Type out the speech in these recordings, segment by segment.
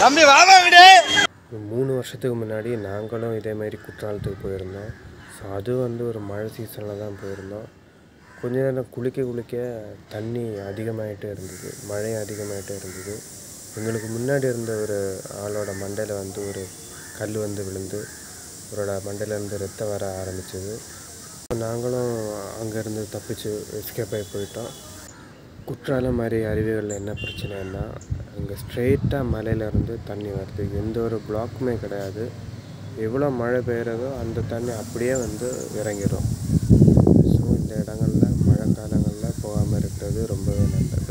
தம்பி வாமா விடு. 3 வருஷத்துக்கு முன்னாடி நாங்களும் இதே மாதிரி குற்றாலத்துக்கு போயிருந்தோம். ஸோ அது ஒரு மழை சீசனில் தான் போயிருந்தோம். கொஞ்ச நேரம் குளிக்க தண்ணி அதிகமாகிட்டே இருந்தது, மழை அதிகமாகிட்டே இருந்தது. எங்களுக்கு முன்னாடி இருந்த ஒரு ஆளோட மண்டையில் ஒரு கல் விழுந்து அவரோட மண்டையிலேருந்து ரத்தம் வர ஆரம்பிச்சது. நாங்களும் அங்கேருந்து தப்பிச்சு எஸ்கேப் ஆகி போயிட்டோம். குற்றாலம் மாதிரி அருவிகளில் என்ன பிரச்சனைன்னா, அங்கே ஸ்ட்ரெயிட்டாக மலையிலேருந்து தண்ணி வருது, எந்த ஒரு பிளாக்குமே கிடையாது. எவ்வளோ மழை பெய்கிறதோ அந்த தண்ணி அப்படியே இறங்கிடும். ஸோ இந்த இடங்களில் மழை காலங்களில் போகாமல் இருக்கிறது ரொம்பவே நல்லது.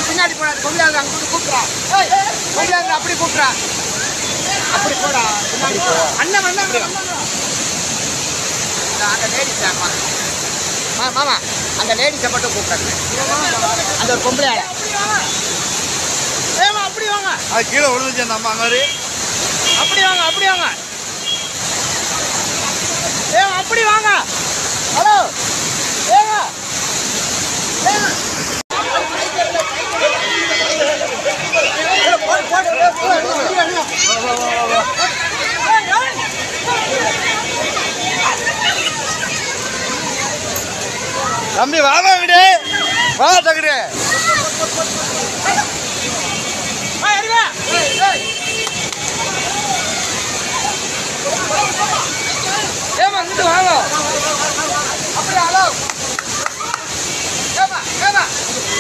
பின்னாடி போடா, கொண்டாந்து அங்க கூப்பிடுறா, கொண்டாந்து அப்படி கூப்பிடுறா, அப்படி போடா பின்னாடி அண்ணன் அந்த லேடிஸ் மாமா, அந்த லேடிஸை மட்டும் கூப்பிடுறாங்க. அந்த ஒரு பொம்பளை அப்படி வாங்க, அது கீழே விழுந்துச்சு அந்த அம்மா மாதிரி. அப்படி வாங்க அப்படி வாங்க. ஹலோ ஏங்க தம்பி வாமா விடு. வா தகுடு. ஏமா இங்கிட்டு வாங்க. அப்படி ஹலோ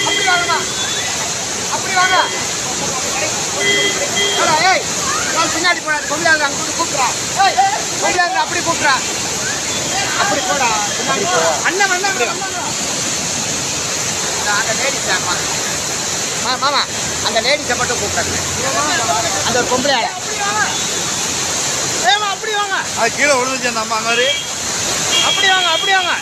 அப்படி வாங்கம்மா, அப்படி வாங்க. ஏய் பின்னாடி போடா, கொண்டாந்து அங்க கூப்பிடுறா, கொண்டாந்து அப்படி கூப்பிடுறா, அப்படி போடா பின்னாடி அண்ணன் அந்த லேடிஸ் மாமா, அந்த லேடிஸை மட்டும் கூப்பிடுறாங்க. அந்த ஒரு பொம்பளை அப்படி வாங்க, அது கீழே விழுந்துச்சு அந்த அம்மா மாதிரி. அப்படி வாங்க அப்படி வாங்க.